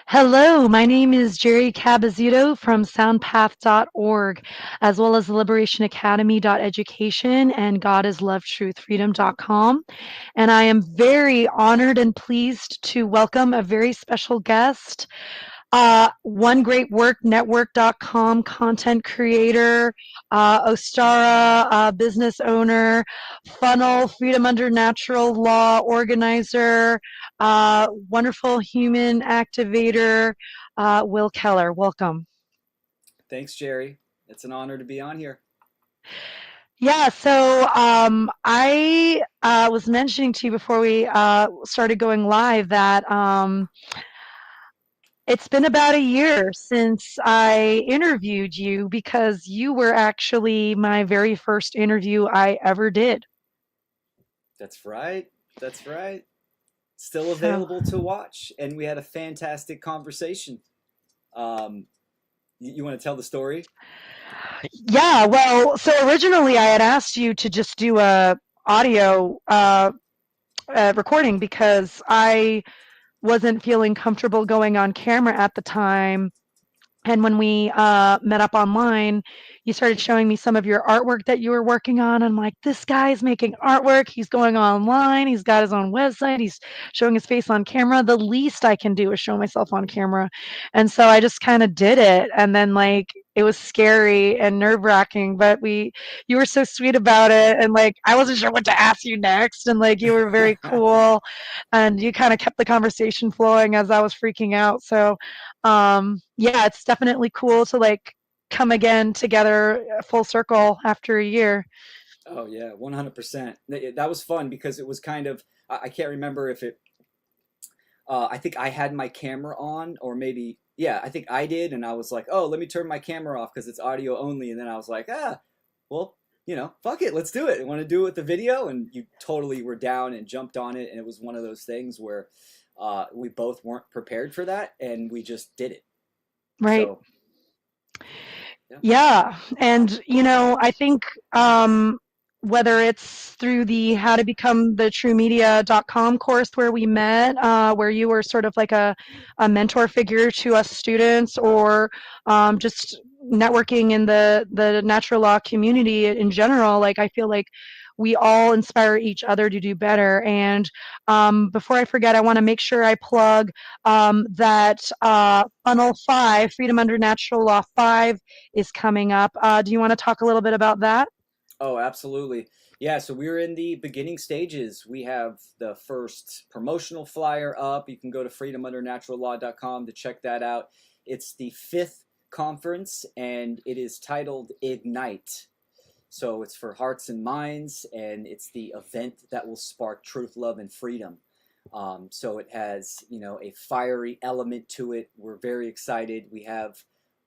Hello, my name is Jerry Cabazito from soundpath.org, as well as liberationacademy.education and godislovetruthfreedom.com. And I am very honored and pleased to welcome a very special guest, One Great Work Network.com content creator, Ostara business owner, Funnel Freedom Under Natural Law organizer, wonderful human activator, Will Keller. Welcome. Thanks, Jerry. It's an honor to be on here. Yeah, so I was mentioning to you before we started going live that it's been about a year since I interviewed you because you were actually my very first interview I ever did. That's right. That's right. Still So, available to watch, and we had a fantastic conversation. You want to tell the story? yeah, well, so originally I had asked you to just do a audio recording because I wasn't feeling comfortable going on camera at the time. And when we met up online, you started showing me some of your artwork that you were working on. I'm like, this guy's making artwork. He's going online. He's got his own website. He's showing his face on camera. The least I can do is show myself on camera. And so I just kind of did it. And then, like, it was scary and nerve wracking, but you were so sweet about it. And like, I wasn't sure what to ask you next. And like, you were very cool. And you kind of kept the conversation flowing as I was freaking out. So, yeah, it's definitely cool to like come again together full circle after a year. Oh yeah, 100%. That was fun because it was kind of I can't remember if it. I think I had my camera on, or maybe yeah, I think I did, and I was like, oh, let me turn my camera off because it's audio only, and then I was like, well, fuck it, let's do it. I want to do it with the video, and you totally were down and jumped on it, and it was one of those things where we both weren't prepared for that, and we just did it. Right. So yeah. Yeah. And, I think whether it's through the how to become the true media.com course where we met, where you were sort of like a mentor figure to us students, or just networking in the natural law community in general, like I feel like we all inspire each other to do better. And before I forget, I want to make sure I plug that Funnel 5, Freedom Under Natural Law 5, is coming up. Do you want to talk a little bit about that? Oh, absolutely. Yeah, so we're in the beginning stages. We have the first promotional flyer up. You can go to freedomundernaturallaw.com to check that out. It's the fifth conference, and it is titled Ignite. So it's for hearts and minds, and it's the event that will spark truth, love, and freedom. So it has, a fiery element to it. We're very excited. We have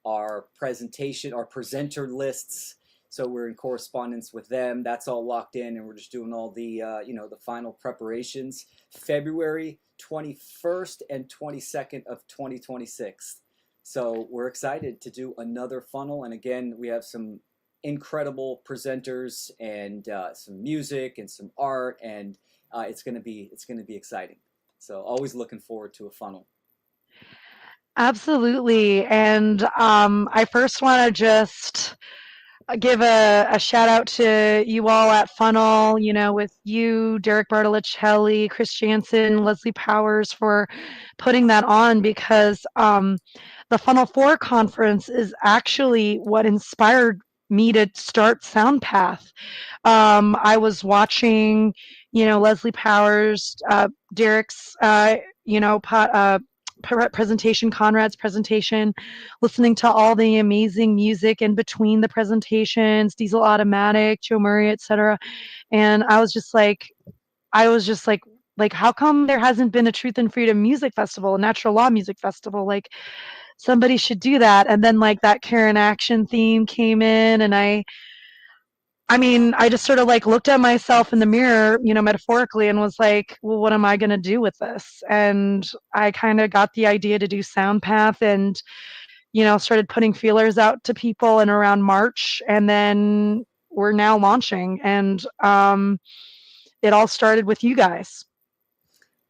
our presentation, our presenter lists. So we're in correspondence with them. That's all locked in, and we're just doing all the, the final preparations. February 21st and 22nd of 2026. So we're excited to do another funnel. And again, we have some incredible presenters and some music and some art, and it's gonna be exciting. So always looking forward to a funnel. Absolutely. And I first want to just give a shout out to you all at Funnel, with you, Derek Bartolicelli, Chris Jansen, Leslie Powers, for putting that on, because the Funnel 4 conference is actually what inspired me to start SoundPath. I was watching, Leslie Powers, Derek's, presentation, Conrad's presentation, listening to all the amazing music in between the presentations, Diesel Automatic, Joe Murray, etc. And I was just like, how come there hasn't been a Truth and Freedom Music Festival, a Natural Law Music Festival? Like, somebody should do that. And then like that Karen Action theme came in, and I mean, I just sort of like looked at myself in the mirror, metaphorically, and was like, well, what am I going to do with this? And I kind of got the idea to do SoundPath, and, started putting feelers out to people in around March. And then we're now launching. And it all started with you guys.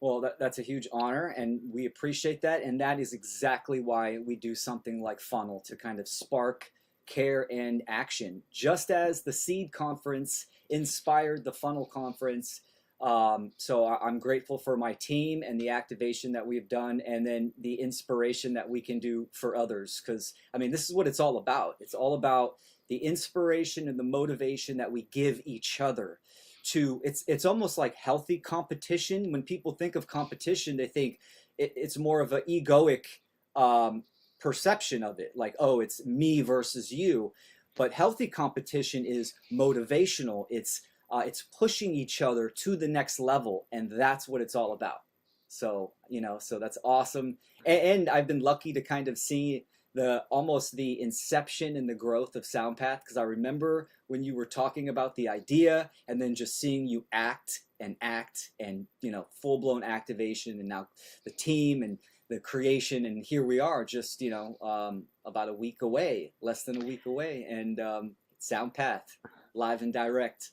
Well, that's a huge honor, and we appreciate that. And that is exactly why we do something like Funnel to kind of spark care and action. Just as the Seed Conference inspired the Funnel Conference. So I'm grateful for my team and the activation that we've done, and then the inspiration that we can do for others. Because, I mean, this is what it's all about. It's all about the inspiration and the motivation that we give each other to. It's almost like healthy competition. When people think of competition, they think it's more of an egoic um, perception of it, like, oh, it's me versus you. But healthy competition is motivational. It's pushing each other to the next level, and that's what it's all about. So so that's awesome. And I've been lucky to kind of see the almost the inception and the growth of SoundPath, because I remember when you were talking about the idea and then just seeing you act and full blown activation, and now the team and the creation, and here we are just about a week away, less than a week away, and SoundPath live and direct.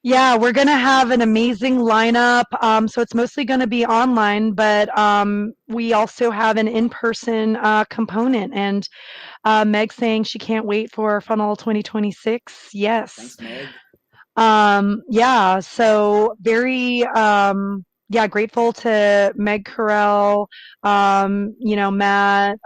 Yeah, we're going to have an amazing lineup. So it's mostly going to be online, but we also have an in-person component. And Meg saying she can't wait for Funnel 2026. Yes. Thanks, Meg. Yeah, so very, yeah, grateful to Meg Carell, Matt,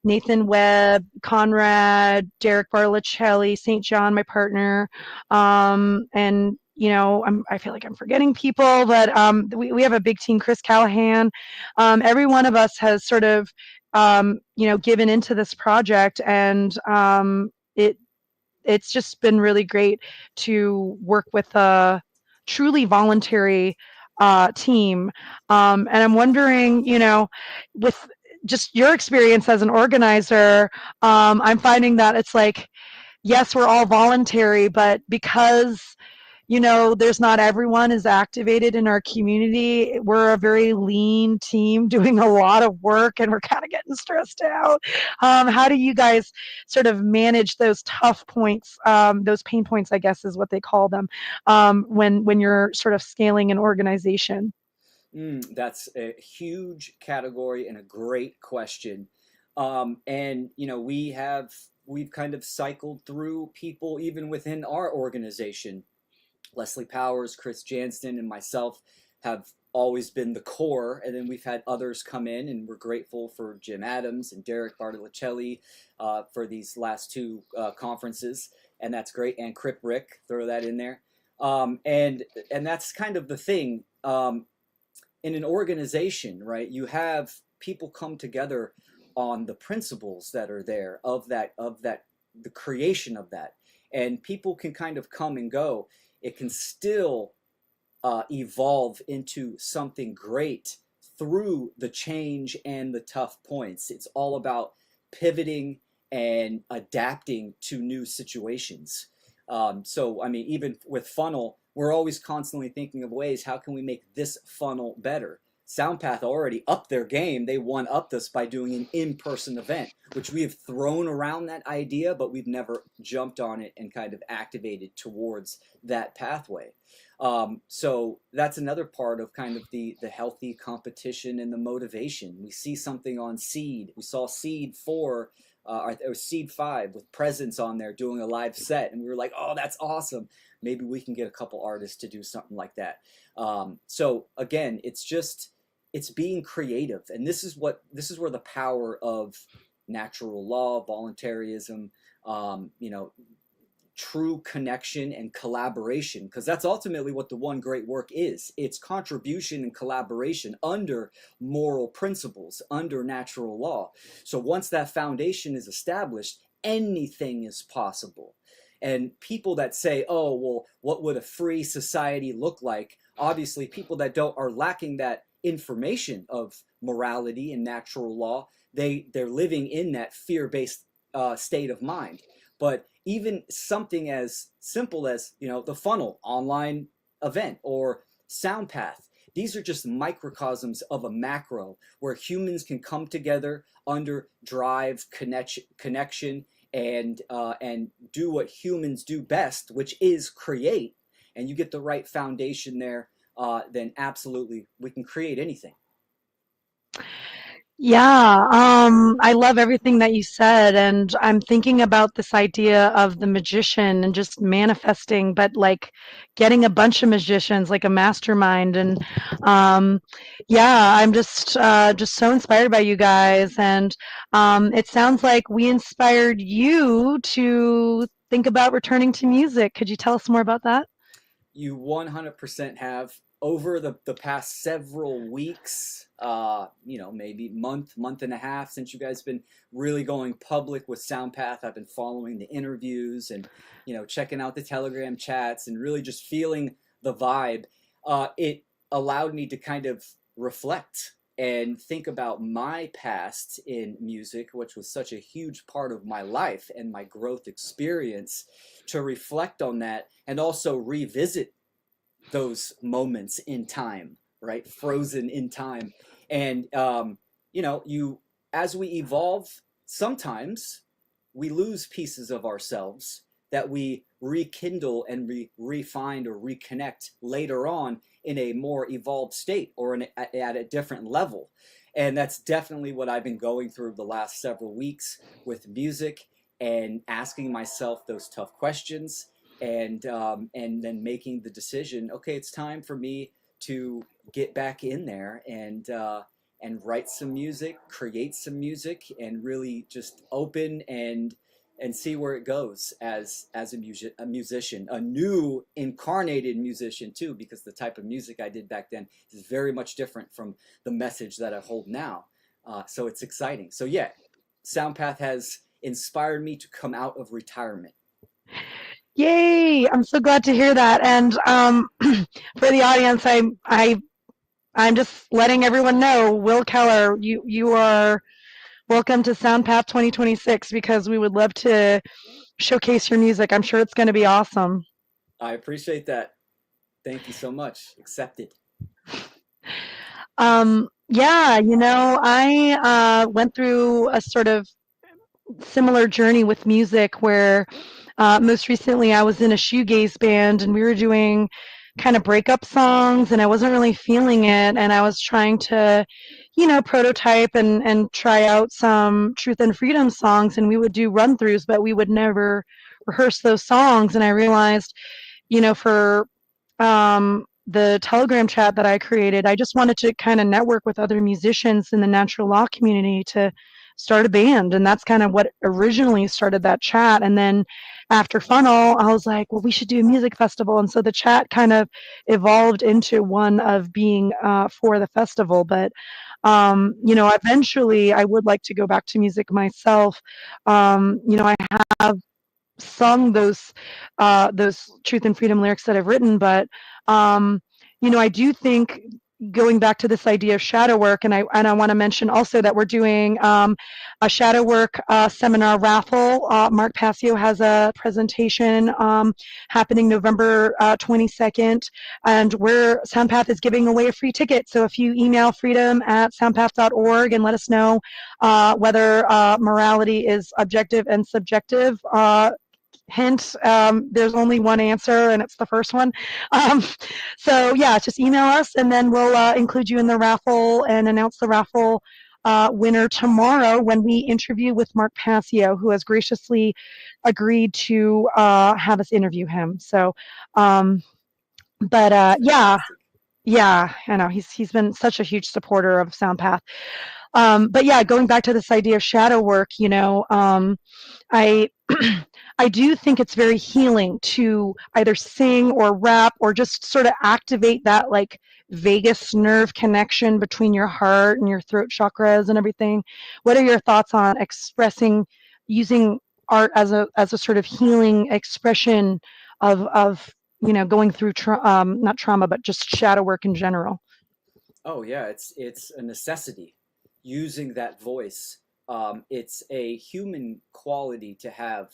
Nathan Webb, Conrad, Derek Barlicelli, St. John, my partner, and I feel like I'm forgetting people, but we have a big team. Chris Callahan. Every one of us has sort of given into this project, and it it's just been really great to work with a truly voluntary team. And I'm wondering, with just your experience as an organizer, I'm finding that it's like, yes, we're all voluntary, but because there's not everyone is activated in our community. We're a very lean team doing a lot of work, and we're kind of getting stressed out. How do you guys sort of manage those tough points, those pain points, I guess is what they call them, when you're sort of scaling an organization? That's a huge category and a great question. And we've kind of cycled through people even within our organization. Leslie Powers, Chris Janston, and myself have always been the core, and then we've had others come in, and we're grateful for Jim Adams and Derek Bartolicelli for these last two conferences, and that's great. And Crip Rick, throw that in there, and that's kind of the thing. In an organization, right? You have people come together on the principles that are there of that the creation of that, and people can kind of come and go. It can still evolve into something great through the change and the tough points. It's all about pivoting and adapting to new situations. So, I mean, even with Funnel, we're always constantly thinking of ways, how can we make this funnel better? SoundPath already upped their game. They one upped us by doing an in-person event, which we have thrown around that idea, but we've never jumped on it and kind of activated towards that pathway. So that's another part of kind of the healthy competition and the motivation. We see something on Seed. We saw Seed 4, or Seed 5 with Presence on there doing a live set, and we were like, oh, that's awesome. Maybe we can get a couple artists to do something like that. So again, it's being creative, and this is where the power of natural law, voluntarism, true connection and collaboration, because that's ultimately what the one great work is. It's contribution and collaboration under moral principles, under natural law. So once that foundation is established, anything is possible. And people that say, oh, well, what would a free society look like? Obviously, people that don't are lacking that information of morality and natural law. They're living in that fear-based state of mind. But even something as simple as the Funnel online event or SoundPath, these are just microcosms of a macro where humans can come together under drive, connection, and do what humans do best, which is create. And you get the right foundation there. then absolutely we can create anything. Yeah, I love everything that you said, and I'm thinking about this idea of the magician and just manifesting, but like getting a bunch of magicians, like a mastermind, and um, yeah, I'm just so inspired by you guys, and it sounds like we inspired you to think about returning to music. Could you tell us more about that? You 100% have over the past several weeks, maybe month and a half since you guys been really going public with SoundPath. I've been following the interviews and checking out the Telegram chats and really just feeling the vibe. It allowed me to kind of reflect and think about my past in music, which was such a huge part of my life and my growth experience, to reflect on that and also revisit those moments in time, right? Frozen in time. And, you, as we evolve, sometimes we lose pieces of ourselves that we rekindle and refine or reconnect later on in a more evolved state or at a different level. And that's definitely what I've been going through the last several weeks with music and asking myself those tough questions and then making the decision. Okay, it's time for me to get back in there and write some music, create some music, and really just open and see where it goes as a musician, a new incarnated musician too, because the type of music I did back then is very much different from the message that I hold now. So it's exciting. So yeah, SoundPath has inspired me to come out of retirement. Yay! I'm so glad to hear that. And for the audience, I'm just letting everyone know, Will Keller, you are welcome to SoundPath 2026 because we would love to showcase your music. I'm sure it's going to be awesome. I appreciate that. Thank you so much. Accepted. Yeah, I went through a sort of similar journey with music where most recently I was in a shoegaze band and we were doing kind of breakup songs and I wasn't really feeling it and I was trying to, prototype and try out some truth and freedom songs and we would do run throughs, but we would never rehearse those songs. And I realized, for the Telegram chat that I created, I just wanted to kind of network with other musicians in the natural law community to start a band. And that's kind of what originally started that chat. And then after Funnel, I was like, well, we should do a music festival. And so the chat kind of evolved into one of being for the festival. But eventually I would like to go back to music myself. I have sung those truth and freedom lyrics that I've written, but I do think going back to this idea of shadow work, and I want to mention also that we're doing a shadow work seminar raffle. Mark Passio has a presentation happening November 22nd, and where SoundPath is giving away a free ticket. So if you email freedom@soundpath.org and let us know whether morality is objective and subjective. Hint, there's only one answer and it's the first one. Um, so yeah, just email us and then we'll include you in the raffle and announce the raffle winner tomorrow when we interview with Mark Passio, who has graciously agreed to have us interview him. So, but That's yeah, fantastic. yeah, I know he's been such a huge supporter of SoundPath. But yeah, going back to this idea of shadow work, I I do think it's very healing to either sing or rap or just sort of activate that like vagus nerve connection between your heart and your throat chakras and everything. What are your thoughts on expressing using art as a sort of healing expression of going through not trauma but just shadow work in general? Oh yeah, it's a necessity. Using that voice, it's a human quality to have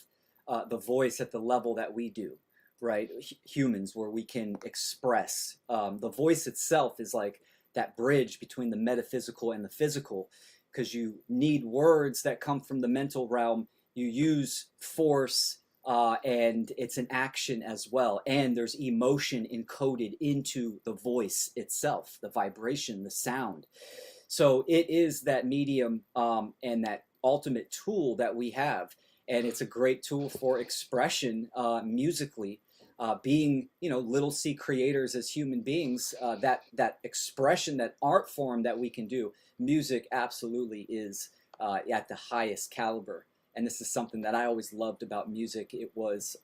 the voice at the level that we do, right? Humans, where we can express. The voice itself is like that bridge between the metaphysical and the physical, because you need words that come from the mental realm. You use force and it's an action as well. And there's emotion encoded into the voice itself, the vibration, the sound. So it is that medium and that ultimate tool that we have. And it's a great tool for expression musically. Being, little c creators as human beings, that expression, that art form that we can do, music absolutely is at the highest caliber. And this is something that I always loved about music. It was,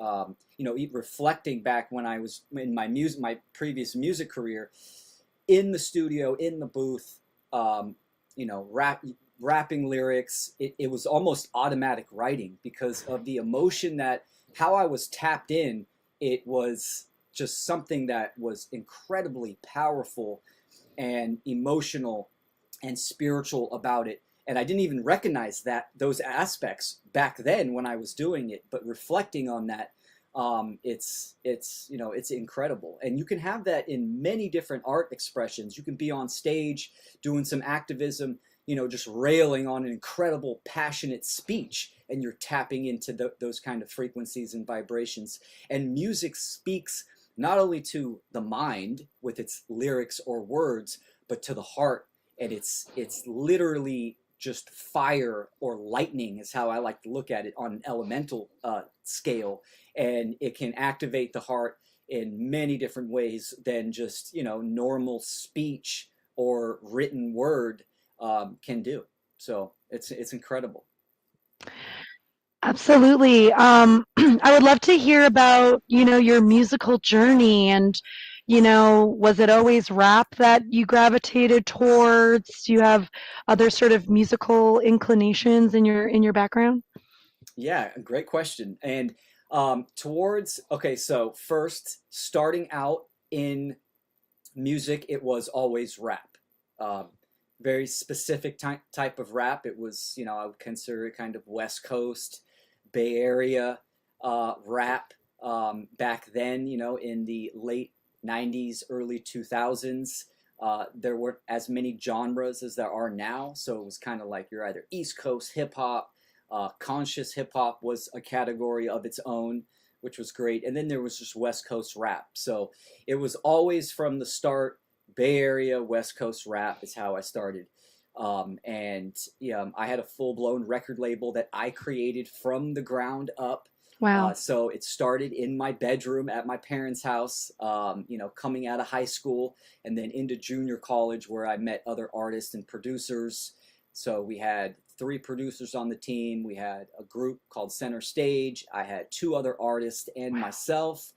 reflecting back when I was in my previous music career, in the studio, in the booth, um, rapping lyrics. It was almost automatic writing because of the emotion that how I was tapped in. It was just something that was incredibly powerful and emotional and spiritual about it. And I didn't even recognize those aspects back then when I was doing it. But reflecting on that, it's incredible. And you can have that in many different art expressions. You can be on stage doing some activism, just railing on an incredible passionate speech, and you're tapping into those kind of frequencies and vibrations. And music speaks not only to the mind with its lyrics or words, but to the heart. And it's literally just fire or lightning is how I like to look at it on an elemental scale. And it can activate the heart in many different ways than just normal speech or written word can do. So it's incredible. Absolutely. I would love to hear about, your musical journey and, was it always rap that you gravitated towards? Do you have other sort of musical inclinations in your background? Yeah, great question. And okay, so first, starting out in music, it was always rap. Um, Very specific type of rap. It was, I would consider it kind of West Coast, Bay Area rap back then, in the late 90s, early 2000s. There weren't as many genres as there are now. So it was kind of like you're either East Coast hip hop, conscious hip hop was a category of its own, which was great. And then there was just West Coast rap. So it was always from the start Bay Area, West Coast rap is how I started. And yeah, I had a full blown record label that I created from the ground up. Wow. So it started in my bedroom at my parents' house, coming out of high school and then into junior college where I met other artists and producers. So we had three producers on the team. We had a group called Center Stage. I had two other artists and myself.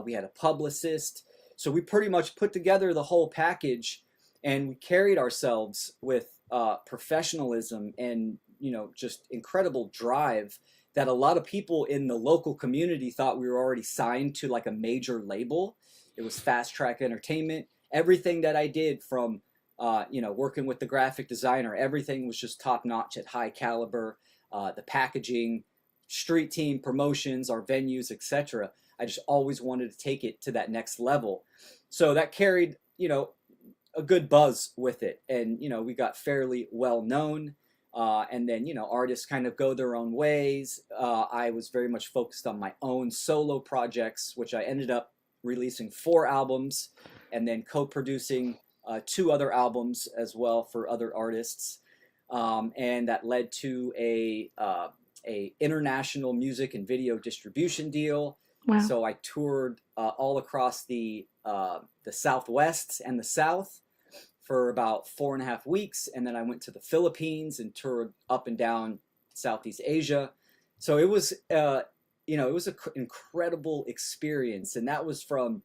We had a publicist. So we pretty much put together the whole package, and we carried ourselves with professionalism and just incredible drive that a lot of people in the local community thought we were already signed to like a major label. It was Fast Track Entertainment. Everything that I did from working with the graphic designer, everything was just top notch at high caliber. The packaging, street team promotions, our venues, etc. I just always wanted to take it to that next level. So that carried, a good buzz with it. And, we got fairly well known. And then, artists kind of go their own ways. I was very much focused on my own solo projects, which I ended up releasing 4 albums and then co-producing 2 other albums as well for other artists. And that led to a international music and video distribution deal. Wow. So I toured all across the Southwest and the South for about 4.5 weeks, and then I went to the Philippines and toured up and down Southeast Asia. So it was, it was an incredible experience, and that was from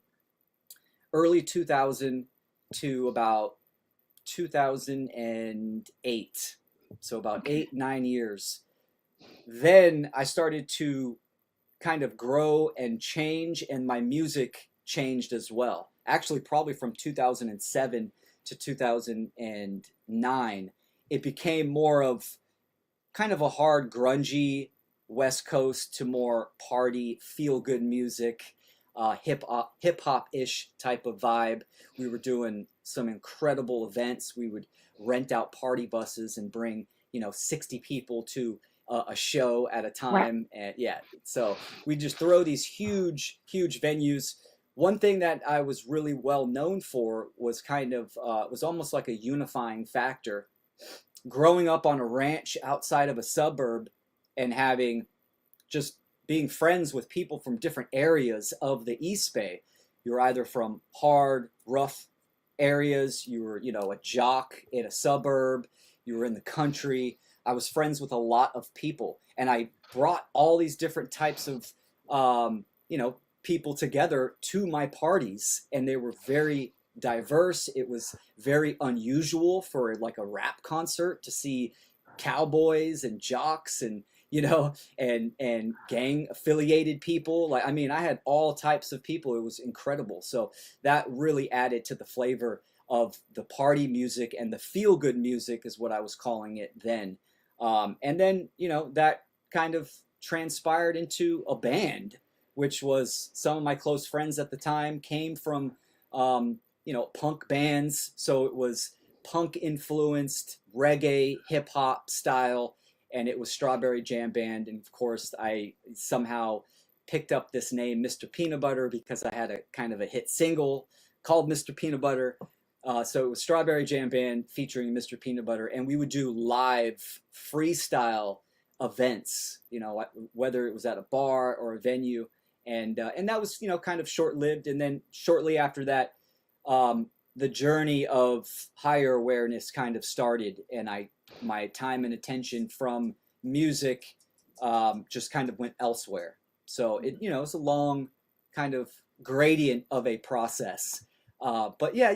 early 2000 to about 2008. So about Okay. 8, 9 years. Then I started to kind of grow and change, and my music changed as well. Actually, probably from 2007 to 2009, it became more of kind of a hard, grungy West Coast to more party, feel good music, hip hop ish type of vibe. We were doing some incredible events. We would rent out party buses and bring 60 people to a show at a Wow. time. And yeah, so we just throw these huge venues. One thing that I was really well known for was kind of was almost like a unifying factor. Growing up on a ranch outside of a suburb and having just being friends with people from different areas of the East Bay. You're either from hard, rough areas, you were, a jock in a suburb, you were in the country. I was friends with a lot of people, and I brought all these different types of, people together to my parties, and they were very diverse. It was very unusual for like a rap concert to see cowboys and jocks and and gang affiliated people. Like, I mean, I had all types of people. It was incredible. So that really added to the flavor of the party music, and the feel good music is what I was calling it then. And then, that kind of transpired into a band, which was some of my close friends at the time came from, punk bands. So it was punk influenced reggae, hip hop style, and it was Strawberry Jam Band. And of course, I somehow picked up this name, Mr. Peanut Butter, because I had a kind of a hit single called Mr. Peanut Butter. So it was Strawberry Jam Band featuring Mr. Peanut Butter, and we would do live freestyle events, whether it was at a bar or a venue, and that was kind of short lived. And then shortly after that, the journey of higher awareness kind of started, and my time and attention from music just kind of went elsewhere. So it's a long kind of gradient of a process. But yeah,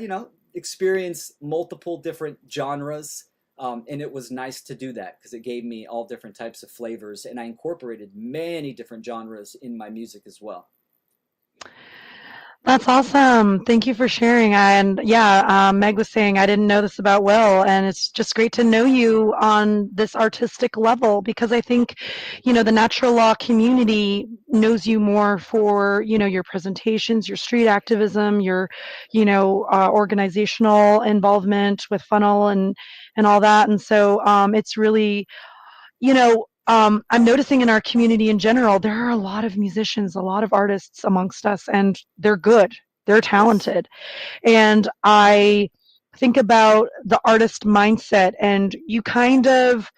experience multiple different genres. And it was nice to do that because it gave me all different types of flavors, and I incorporated many different genres in my music as well. That's awesome. Thank you for sharing. And yeah, Meg was saying I didn't know this about Will, and it's just great to know you on this artistic level because I think, the natural law community knows you more for, your presentations, your street activism, your, organizational involvement with Funnel and all that. And so it's really I'm noticing in our community in general, there are a lot of musicians, a lot of artists amongst us, and they're good. They're Yes. talented. And I think about the artist mindset, and you kind of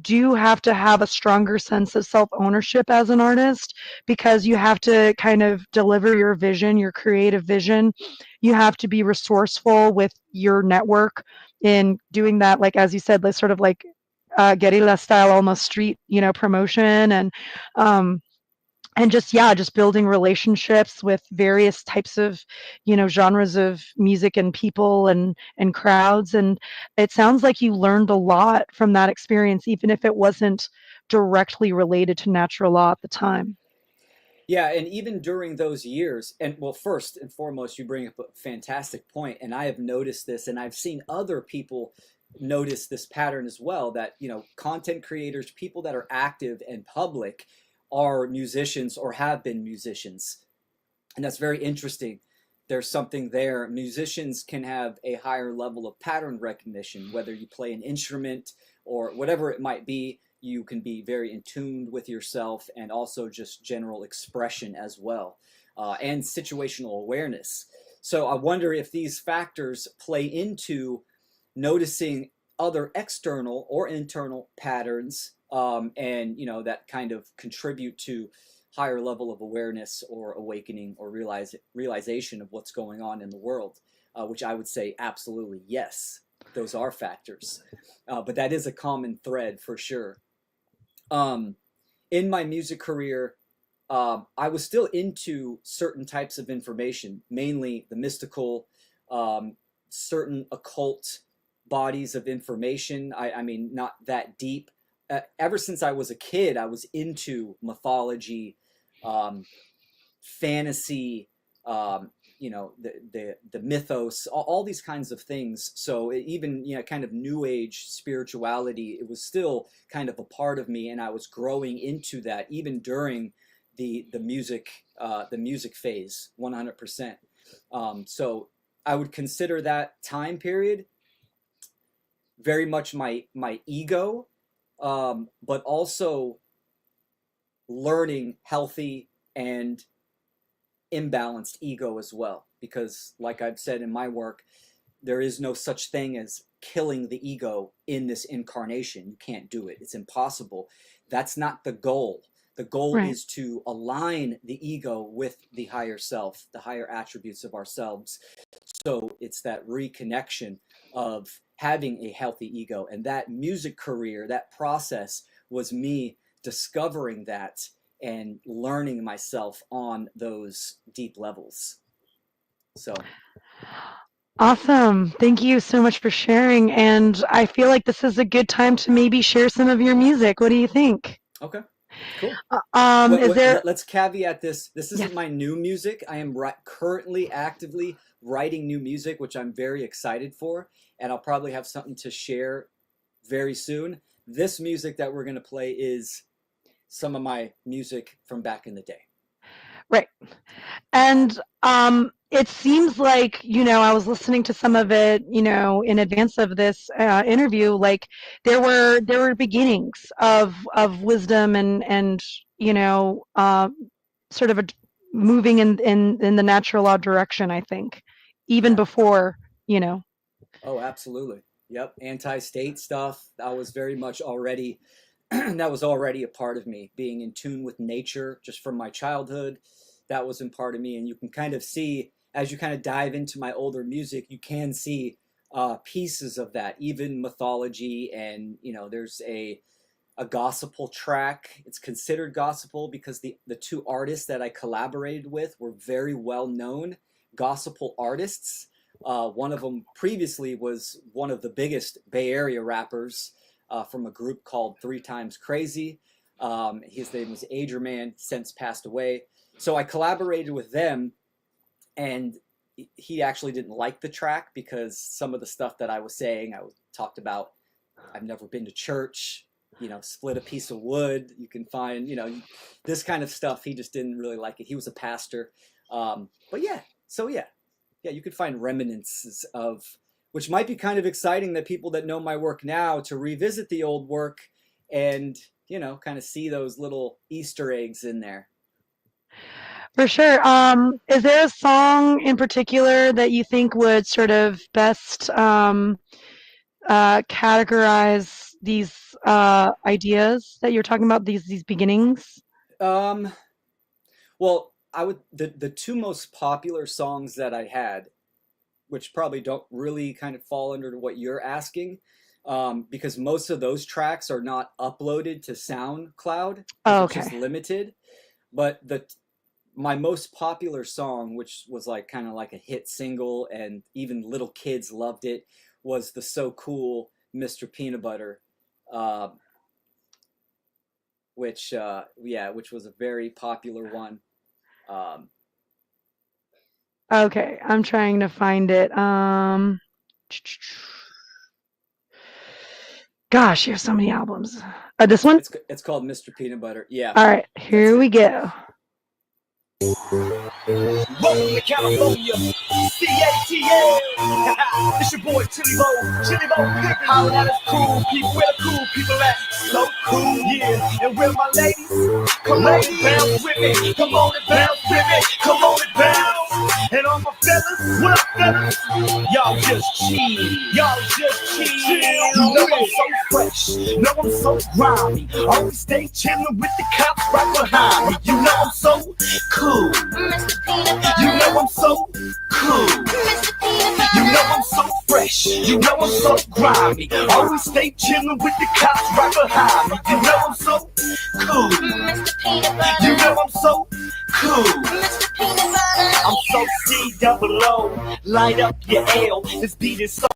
do have to have a stronger sense of self ownership as an artist because you have to kind of deliver your vision, your creative vision. You have to be resourceful with your network in doing that, like as you said, like sort of like guerrilla style, almost street, promotion um, and just yeah, just building relationships with various types of genres of music and people and crowds. And it sounds like you learned a lot from that experience, even if it wasn't directly related to natural law at the time. Yeah, and even during those years, and well, first and foremost, you bring up a fantastic point, and I have noticed this, and I've seen other people notice this pattern as well, that, content creators, people that are active and public, are musicians or have been musicians. And that's very interesting. There's something there. Musicians can have a higher level of pattern recognition, whether you play an instrument or whatever it might be. You can be very in tune with yourself, and also just general expression as well, and situational awareness. So I wonder if these factors play into noticing other external or internal patterns, and that kind of contribute to higher level of awareness or awakening or realization of what's going on in the world, which I would say absolutely yes, those are factors. But that is a common thread for sure. Um, in my music career, I was still into certain types of information, mainly the mystical, certain occult bodies of information. I mean, not that deep. Ever since I was a kid, I was into mythology, um, fantasy, the mythos, all these kinds of things. So even kind of new age spirituality, it was still kind of a part of me, and I was growing into that even during the music phase, 100%. So I would consider that time period very much my ego, but also learning healthy and imbalanced ego as well. Because, like I've said in my work, there is no such thing as killing the ego in this incarnation. You can't do it. It's impossible. That's not the goal. The goal Right. is to align the ego with the higher self, the higher attributes of ourselves. So it's that reconnection of having a healthy ego. And that music career, that process was me discovering that and learning myself on those deep levels. So Awesome. Thank you so much for sharing. And I feel like this is a good time to maybe share some of your music. What do you think? okay, cool. Is there? Let's caveat this. This Yes. isn't my new music. I am currently actively writing new music, which I'm very excited for, and I'll probably have something to share very soon. This music that we're going to play is some of my music from back in the day. Right. And it seems like, I was listening to some of it, in advance of this interview, like there were beginnings of wisdom and sort of moving in the natural law direction, I think, even Yeah. before, you know. Oh, absolutely. Yep. Anti-state stuff. That was very much already that was already a part of me, being in tune with nature just from my childhood. That was in part of me. And you can kind of see, as you kind of dive into my older music, you can see pieces of that, even mythology. And, there's a gospel track. It's considered gospel because the two artists that I collaborated with were very well known gospel artists. One of them previously was one of the biggest Bay Area rappers from a group called Three Times Crazy. His name was Agerman, since passed away. So I collaborated with them, and he actually didn't like the track because some of the stuff that I was saying, talked about, I've never been to church, split a piece of wood. You can find, this kind of stuff. He just didn't really like it. He was a pastor. But yeah, so yeah, you could find remnants of, which might be kind of exciting that people that know my work now to revisit the old work and, kind of see those little Easter eggs in there. For sure. Is there a song in particular that you think would sort of best categorize these ideas that you're talking about, these beginnings? Well, the two most popular songs that I had, which probably don't really kind of fall under what you're asking, because most of those tracks are not uploaded to SoundCloud. Oh, It's just okay. limited. But my most popular song, which was like kind of like a hit single, and even little kids loved it, was the So Cool Mr. Peanut Butter, which was a very popular one. Okay, I'm trying to find it. Gosh, you have so many albums. This one? It's called Mr. Peanut Butter. Yeah, All right, that's here it. we go. Welcome to California, CATA. It's your boy Chili Bo, holla at us cool people, where the cool people at? So cool, yeah. And where my ladies? Come on and bounce with me, come on and bounce with me, come on and bounce. And all my fellas, what up fellas? Y'all just chill. Know I'm so fresh, know I'm so grimy. Always stay chillin' with the cops right behind me. You know I'm so cool. You know I'm so cool. You know I'm so fresh. You know I'm so grimy. Always stay chillin' with the cops right behind me. You know I'm so cool. You know I'm so cool. I'm so C-double-O. Light up your L. This beat is so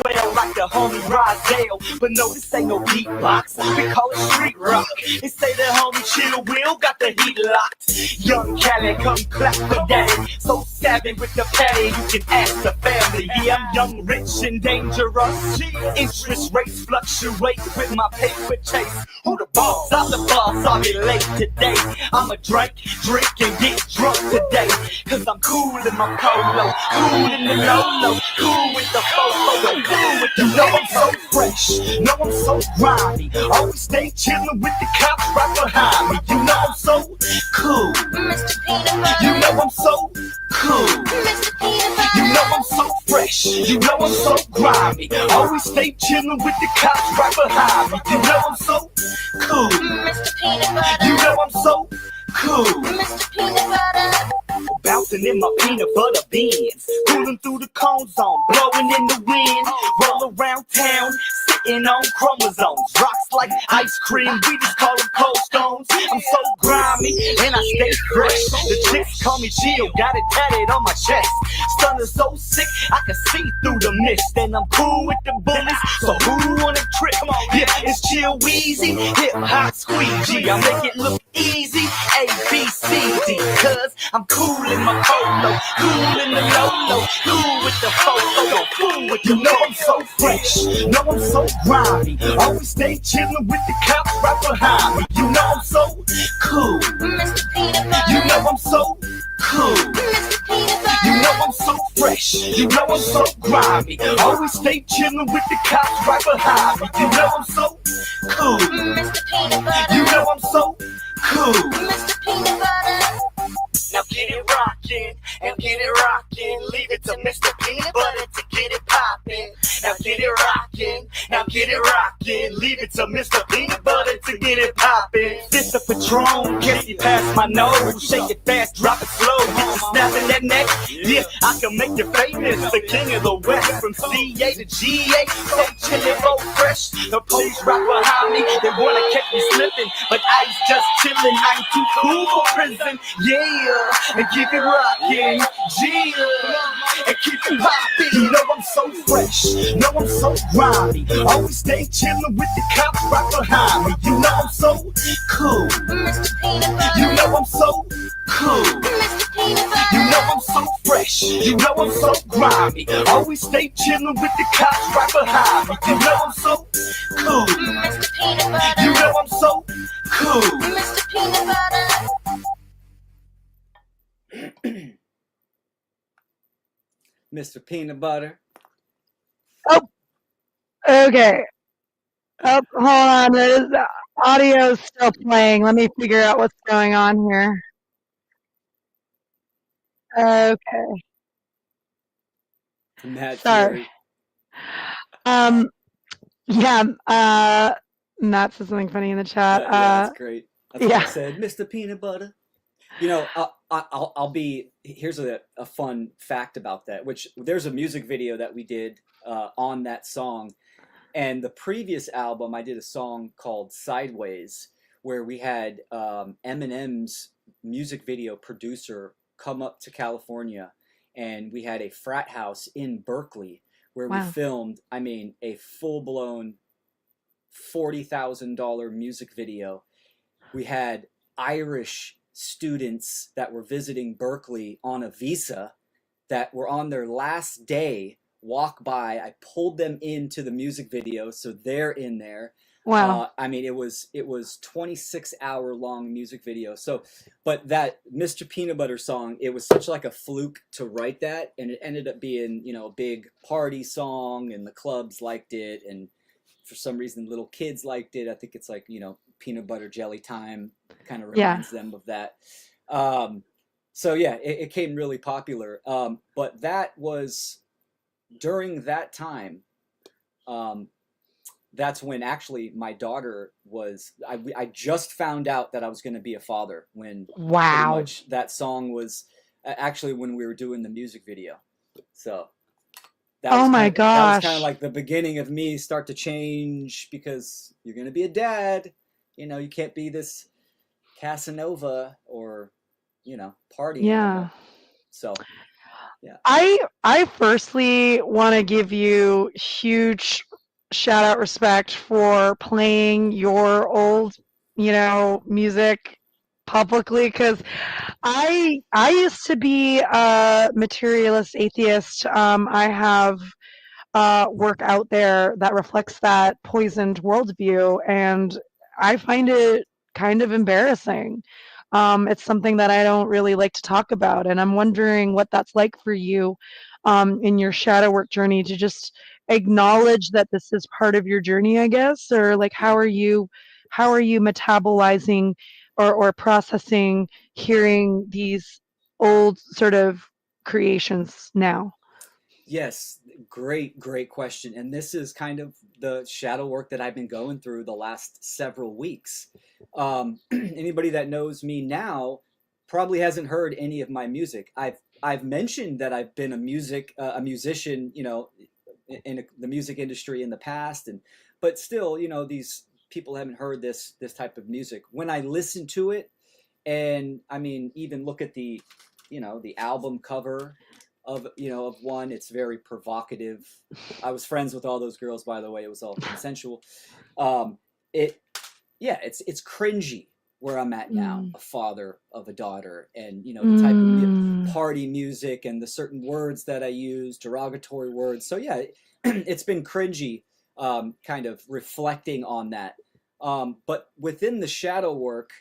well like the homie Rozelle. But no, this ain't no beatbox. We call it street rock. They say the homie Chill Will got the heat locked. Young Cali, come clap for daddy. So savvy with the patty, you can ask the family. Yeah, I'm young, rich, and dangerous. Interest rates fluctuate with my paper chase. Who the boss? I'm the boss, I'll be late today. I'ma drink, and get drunk today. Cause I'm cool in my polo, cool in the Lolo, cool with the fofo. You know I'm so fresh, know I'm so grimy. Always stay chillin' with the cops right behind me. You know I'm so cool. You know I'm so cool. You know I'm so fresh. You know I'm so grimy. Always stay chillin' with the cops right behind me. You know I'm so cool. You know I'm so cool. Bouncing in my peanut butter beans, cooling through the cone zone, blowing in the wind, roll around town, sitting on chromosomes, rocks like ice cream, we just call them cold stones. I'm so grimy and I stay fresh. The chicks call me chill, got it tatted on my chest. Stunner so sick I can see through the mist, and I'm cool with the bullies. So who wanna trip? Yeah, it's chill wheezy, hip hop squeegee. I make it look easy, A B C D, 'cause I'm cool in my polo, cool in the Lolo, cool with the photo, cool with the. You know I'm so fresh, know I'm so grimy. Always stay chillin' with the cops right behind me. You know I'm so cool. You know I'm so cool. You know I'm so fresh. You know I'm so grimy. Always stay chillin' with the cops right behind me. You know I'm so cool. You know I'm so cool. Now get it rockin' and get it rockin'. Leave it to Mr. Peanut Butter to get it poppin'. Now get it rockin', now get it rockin'. Leave it to Mr. Peanut Butter to get it poppin'. Fist of Patron, kiss you past my nose. Shake it fast, drop it slow. Get you snapping that neck. Yeah, I can make you famous. The king of the West, from CA to GA. So chillin', so fresh. The police right behind me. They wanna catch me slipping, but I's just chillin'. I'm too cool for prison. Yeah. And keep it rockin', yeah, and keep it poppin'. You know I'm so fresh, know I'm so grimy. Always stay chillin' with the cops right behind me. You know I'm so cool. You know I'm so cool. You know I'm so fresh. You know I'm so grimy. Always stay chillin' with the cops right behind me. You know I'm so cool. You know I'm so cool. Mr. Peanut Butter. Oh, okay. Oh, hold on. The audio's still playing. Let me figure out what's going on here. Okay. Matt Sorry. Fury. Yeah. Matt said something funny in the chat. Yeah, that's great. That's yeah. what I said, Mr. Peanut Butter. You know, I'll be. Here's a fun fact about that. Which there's a music video that we did on that song, and the previous album I did a song called Sideways, where we had Eminem's music video producer come up to California, and we had a frat house in Berkeley where we filmed. I mean, a full blown $40,000 music video. We had Irish students that were visiting Berkeley on a visa that were on their last day walk by. I pulled them into the music video, so they're in there. Wow. I mean, it was 26-hour long music video. So, but that Mr. Peanut Butter song, it was such like a fluke to write that, and it ended up being, you know, a big party song, and the clubs liked it, and for some reason little kids liked it. I think it's like, you know, peanut butter jelly time kind of reminds them of that. So yeah, it came really popular. But that was during that time. That's when actually my daughter was. I just found out that I was going to be a father when pretty much that song was actually when we were doing the music video. So. Oh my gosh. That was kind of like the beginning of me start to change, because you're going to be a dad. You know, you can't be this Casanova or, you know, partying. Yeah. So, yeah. I firstly want to give you huge shout out respect for playing your old, you know, music publicly, because I used to be a materialist atheist. I have work out there that reflects that poisoned worldview, and I find it kind of embarrassing. It's something that I don't really like to talk about, and I'm wondering what that's like for you in your shadow work journey, to just acknowledge that this is part of your journey, I guess? Or like Yeah. how are you metabolizing or processing hearing these old sort of creations now? Yes, great question. And this is kind of the shadow work that I've been going through the last several weeks. Anybody that knows me now probably hasn't heard any of my music. I've mentioned that I've been a musician, in the music industry in the past, and but still, these people haven't heard this type of music. When I listen to it, and I mean, even look at the album cover of one. It's very provocative. I was friends with all those girls, by the way. It was all consensual. It Yeah, it's cringy where I'm at now, Mm. a father of a daughter, and the type of Mm. party music and the certain words that I use, derogatory words. So yeah, it's been cringy, kind of reflecting on that. But within the shadow work,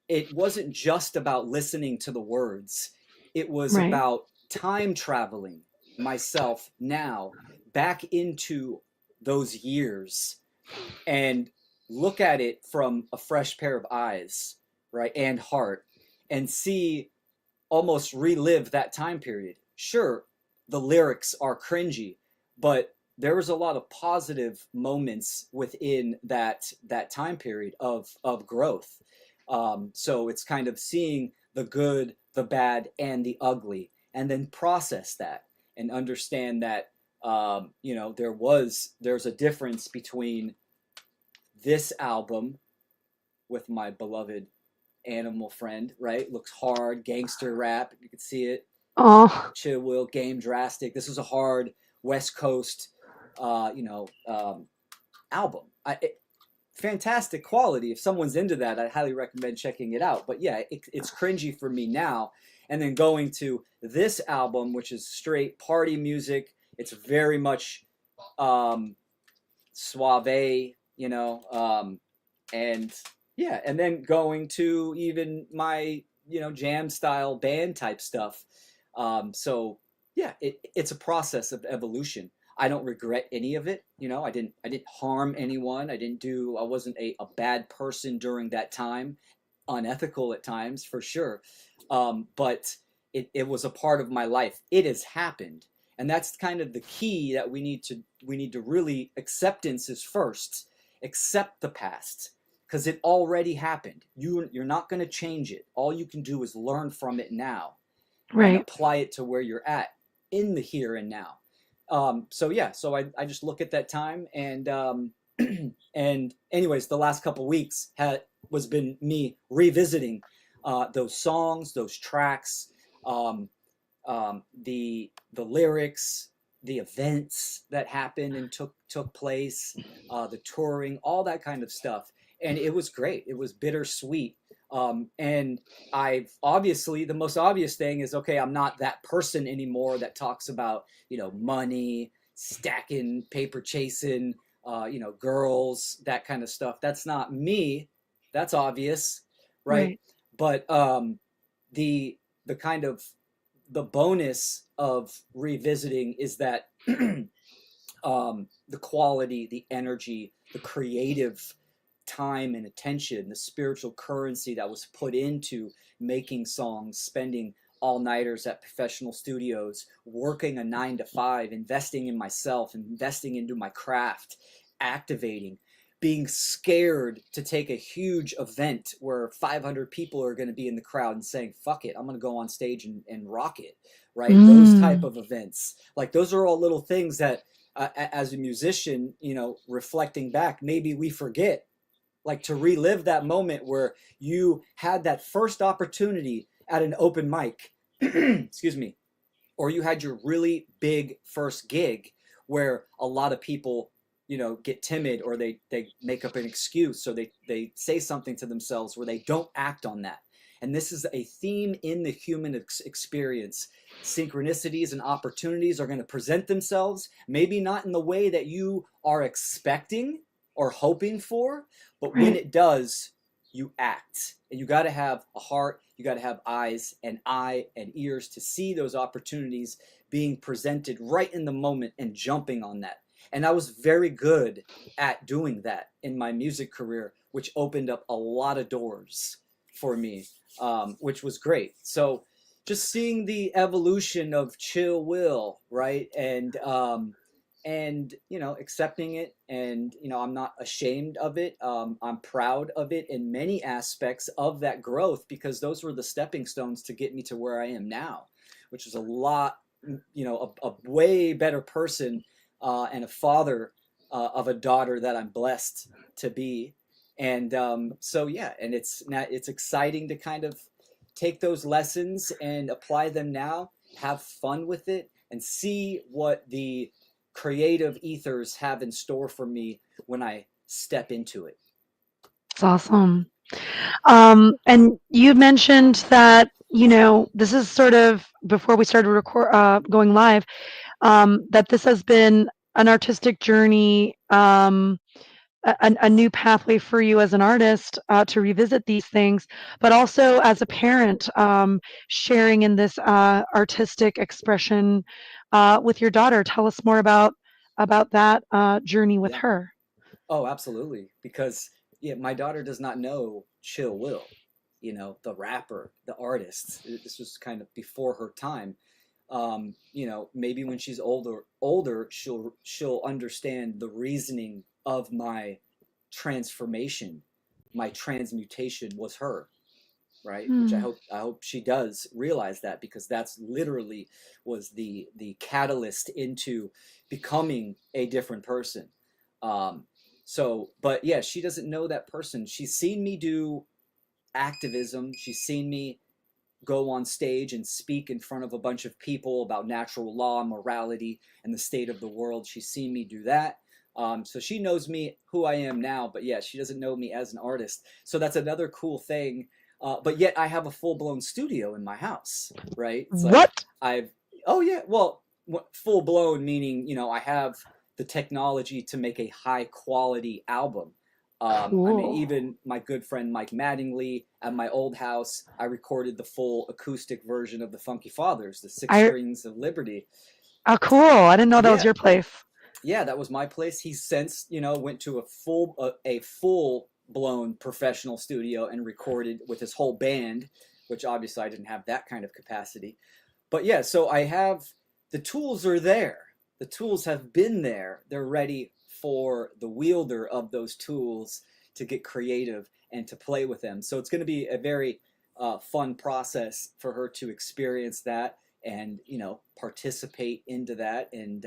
it wasn't just about listening to the words. It was Right. about time traveling myself now back into those years and look at it from a fresh pair of eyes, right, and heart, and see, almost relive that time period. Sure, the lyrics are cringy, but there was a lot of positive moments within that time period of growth. So it's kind of seeing the good, the bad, and the ugly, and then process that and understand that there's a difference between this album with my beloved Animal friend, right? Looks hard, gangster rap. You can see it. Oh. Chill Will, Game Drastic. This was a hard West Coast, album. Fantastic quality. If someone's into that, I highly recommend checking it out. But yeah, it's cringy for me now. And then going to this album, which is straight party music. It's very much suave, and yeah, and then going to even my jam style band type stuff. So yeah, it's a process of evolution. I don't regret any of it. I didn't harm anyone. I wasn't a bad person during that time. Unethical at times for sure, but it was a part of my life. It has happened, and that's kind of the key that we need to really, acceptance is first. Accept the past, because it already happened. You're not going to change it. All you can do is learn from it now and Right. apply it to where you're at in the here and now. So yeah, so I just look at that time, and and anyways, the last couple weeks was been me revisiting those songs, those tracks, um, the lyrics, the events that happened and took place, the touring, all that kind of stuff, and it was great. It was bittersweet. And I've obviously, the most obvious thing is, okay, I'm not that person anymore that talks about money, stacking, paper chasing, girls, that kind of stuff. That's not me. That's obvious, right? Right. But the kind of the bonus of revisiting is that the quality, the energy, the creative time and attention, the spiritual currency that was put into making songs, spending all nighters at professional studios, working a 9 to 5, investing in myself, investing into my craft, activating, being scared to take a huge event where 500 people are going to be in the crowd and saying, fuck it, I'm going to go on stage and rock it, right? Those type Mm. of events. Like, those are all little things that, as a musician, reflecting back, maybe we forget, like, to relive that moment where you had that first opportunity at an open mic, excuse me, or you had your really big first gig where a lot of people get timid, or they make up an excuse, so they say something to themselves where they don't act on that. And this is a theme in the human experience. Synchronicities and opportunities are going to present themselves, maybe not in the way that you are expecting or hoping for, but when Right. it does, you act. And you got to have a heart, you got to have eyes and ears to see those opportunities being presented right in the moment and jumping on that. And I was very good at doing that in my music career, which opened up a lot of doors for me, which was great. So just seeing the evolution of Chill Will, right? And accepting it, and I'm not ashamed of it. I'm proud of it in many aspects of that growth, because those were the stepping stones to get me to where I am now, which is a lot, a way better person, and a father of a daughter that I'm blessed to be. And so yeah, and it's exciting to kind of take those lessons and apply them now, have fun with it, and see what the creative ethers have in store for me when I step into it. It's awesome. And you mentioned that, this is sort of before we started going live, that this has been an artistic journey, a new pathway for you as an artist, to revisit these things, but also as a parent, sharing in this artistic expression with your daughter. Tell us more about that journey with Yeah. her. Oh, absolutely. Because yeah, my daughter does not know Chill Will, the rapper, the artist. This was kind of before her time. Maybe when she's older, she'll understand the reasoning of my transformation. My transmutation was her, right? Which I Hmm. hope she does realize that, because that's literally was the catalyst into becoming a different person. But yeah, she doesn't know that person. She's seen me do activism. She's seen me go on stage and speak in front of a bunch of people about natural law, morality, and the state of the world. She's seen me do that. So she knows me, who I am now, but yeah, she doesn't know me as an artist. So that's another cool thing. But yet I have a full blown studio in my house, right? It's like What? I've, oh yeah, well, full blown meaning, I have the technology to make a high quality album. I mean, Cool. even my good friend Mike Mattingly at my old house, I recorded the full acoustic version of the Funky Fathers, the Six I Strings of Liberty. Oh, cool. I didn't know that was Yeah, your place. yeah, that was my place. He since went to a full blown professional studio and recorded with his whole band, which obviously I didn't have that kind of capacity. But yeah, so I have the tools are there. The tools have been there. They're ready for the wielder of those tools to get creative and to play with them. So it's going to be a very fun process for her to experience that and participate into that. And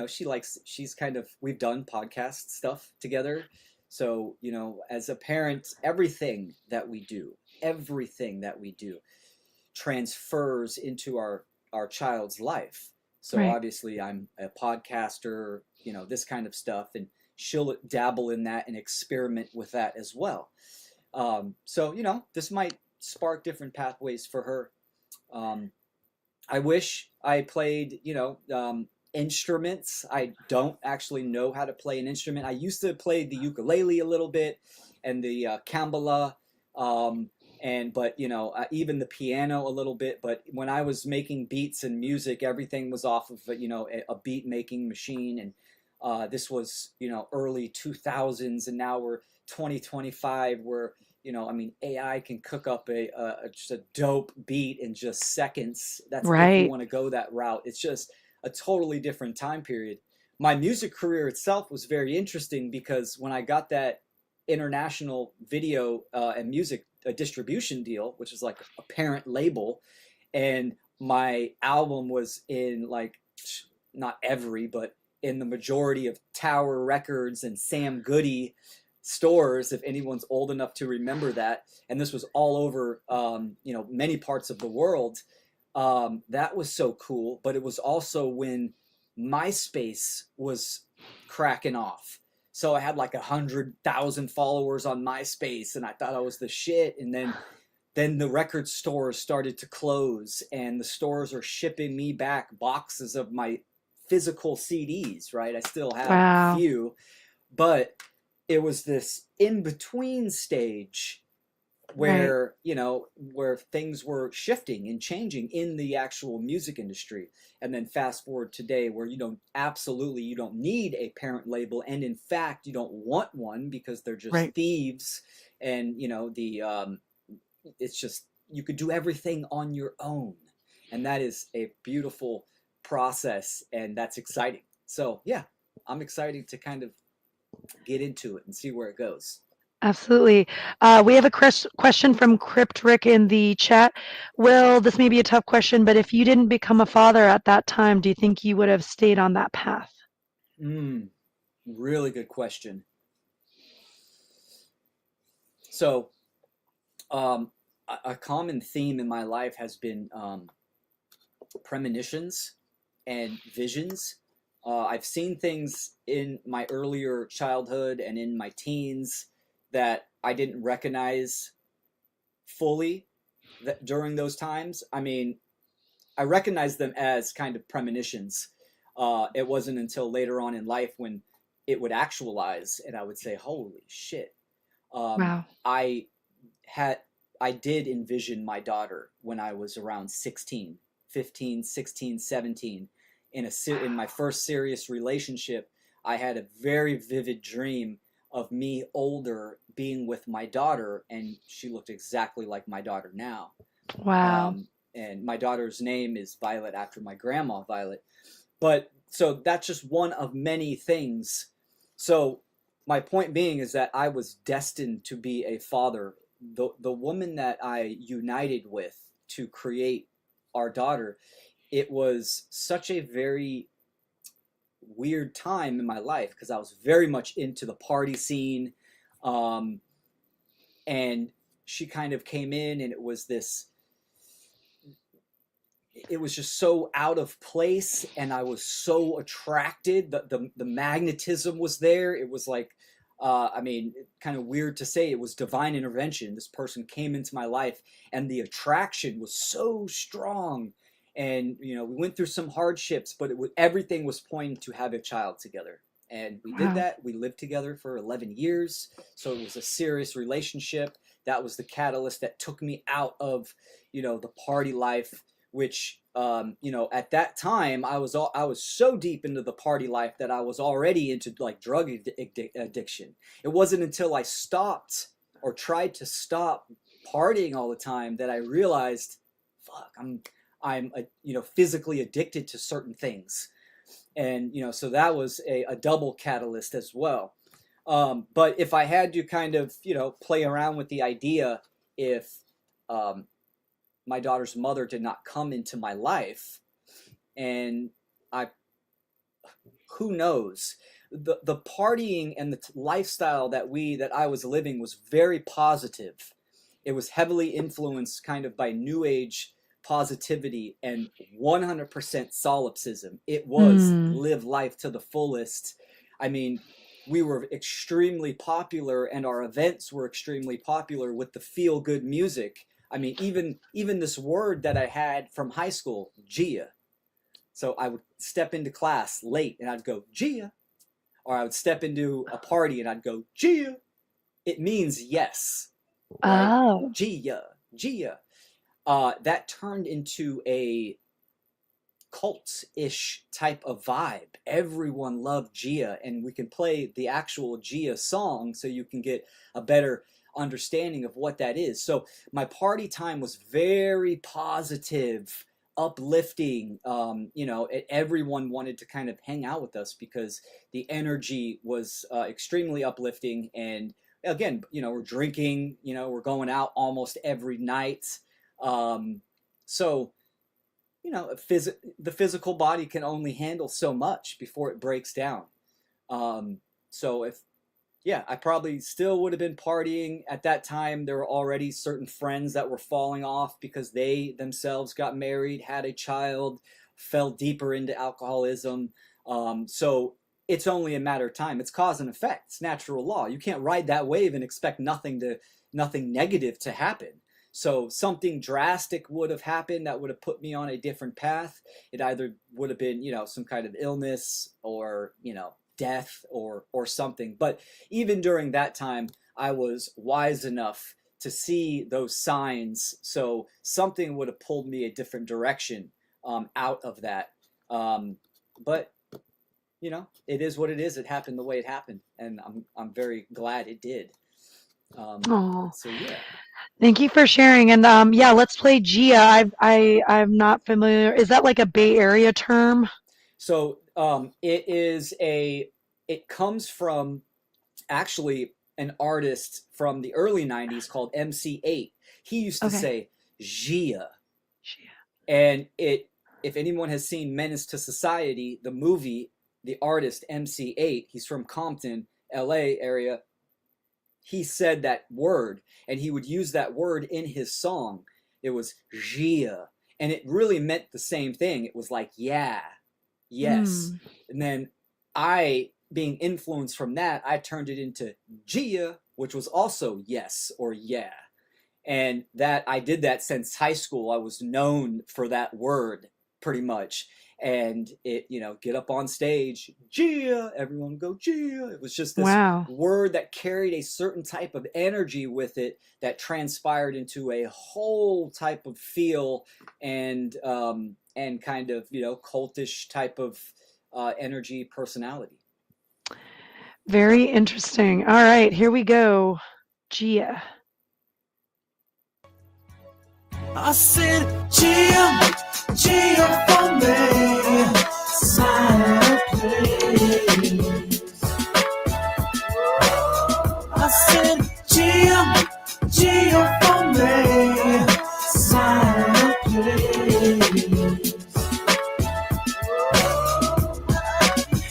she's kind of, we've done podcast stuff together. So as a parent, everything that we do transfers into our child's life. So Right. obviously I'm a podcaster, this kind of stuff, and she'll dabble in that and experiment with that as well. So this might spark different pathways for her. um, I wish I played instruments. I don't actually know how to play an instrument. I used to play the ukulele a little bit, and the kambala, um, but even the piano a little bit. But when I was making beats and music, everything was off of a beat making machine, and this was early 2000s, and now we're 2025, where I mean, AI can cook up just a dope beat in just seconds. That's if you Right. want to go that route. It's just a totally different time period. My music career itself was very interesting, because when I got that international video and music distribution deal, which is like a parent label, and my album was in, like, not every, but in the majority of Tower Records and Sam Goody stores, if anyone's old enough to remember that. And this was all over, many parts of the world. That was so cool. But it was also when MySpace was cracking off. So I had like 100,000 followers on MySpace, and I thought I was the shit. And then the record stores started to close, and the stores are shipping me back boxes of my physical CDs, right? I still have a Wow. few, but it was this in between stage Right. where, you know, where things were shifting and changing in the actual music industry. And then fast forward today, where you don't need a parent label, and in fact you don't want one, because they're just Right. thieves. And you know, it's just, you could do everything on your own, and that is a beautiful process, and that's exciting. So yeah, I'm excited to kind of get into it and see where it goes. Absolutely. We have a question from Crypt Rick in the chat. Will, this may be a tough question, but if you didn't become a father at that time, do you think you would have stayed on that path? Really good question. So a common theme in my life has been premonitions and visions. I've seen things in my earlier childhood and in my teens that I didn't recognize fully during those times. I mean, I recognized them as kind of premonitions. It wasn't until later on in life when it would actualize, and I would say, "Holy shit!" Um, Wow. I had I did envision my daughter when I was around 16, 15, 16, 17. In my first serious relationship, I had a very vivid dream of me older being with my daughter, and she looked exactly like my daughter now. Wow. And my daughter's name is Violet, after my grandma Violet. But so that's just one of many things. So my point being is that I was destined to be a father. The woman that I united with to create our daughter, it was such a very weird time in my life, because I was very much into the party scene. Um, and she kind of came in, and it was just so out of place, and I was so attracted. The magnetism was there. It was like, I mean, kind of weird to say, it was divine intervention. This person came into my life, and the attraction was so strong. And you know, we went through some hardships, but everything was pointing to have a child together. And we did Wow. that. We lived together for 11 years. So it was a serious relationship. That was the catalyst that took me out of, you know, the party life, which, you know, at that time I was so deep into the party life that I was already into like drug addiction. It wasn't until I stopped, or tried to stop partying all the time, that I realized, fuck, I'm you know, physically addicted to certain things. And you know, so that was a double catalyst as well. But if I had to kind of, you know, play around with the idea, if um, my daughter's mother did not come into my life, and I, who knows, the partying and the lifestyle that I was living was very positive. It was heavily influenced kind of by new age positivity and 100% solipsism. It was Mm. live life to the fullest. I mean, we were extremely popular, and our events were extremely popular with the feel good music. I mean, even this word that I had from high school, Gia. So I would step into class late and I'd go, Gia. Or I would step into a party and I'd go, Gia. It means yes, right? Oh. Gia, Gia. That turned into a cult-ish type of vibe. Everyone loved Gia, and we can play the actual Gia song so you can get a better understanding of what that is. So my party time was very positive, uplifting. You know, everyone wanted to kind of hang out with us because the energy was extremely uplifting. And again, you know, we're drinking, you know, we're going out almost every night. So you know, the physical body can only handle so much before it breaks down. Um, so if, yeah, I probably still would have been partying at that time. There were already certain friends that were falling off because they themselves got married, had a child, fell deeper into alcoholism. So it's only a matter of time. It's cause and effect. It's natural law. You can't ride that wave and expect nothing negative to happen. So something drastic would have happened that would have put me on a different path. It either would have been, you know, some kind of illness, or, you know, death, or something. But even during that time, I was wise enough to see those signs. So something would have pulled me a different direction out of that. But you know, it is what it is. It happened the way it happened, and I'm very glad it did. Oh, So yeah. thank you for sharing. And yeah, let's play Gia. I'm not familiar. Is that like a Bay Area term? So it comes from actually an artist from the early 90s called MC8. He used to Okay. say Gia. Gia. And if anyone has seen Menace to Society, the movie, the artist MC8, he's from Compton, LA area, he said that word and he would use that word in his song. It was Gia. And it really meant the same thing. It was like, yeah, yes. Mm. And then being influenced from that, I turned it into Gia, which was also yes or yeah. And that I did that since high school. I was known for that word pretty much. And it, you know, get up on stage, Gia, everyone go Gia. It was just this Wow. word that carried a certain type of energy with it that transpired into a whole type of feel and kind of, you know, cultish type of energy personality. Very interesting. All right, here we go. Gia. I said, Gia, Gia for me, smile please. I said, Gia, Gia for me, smile please.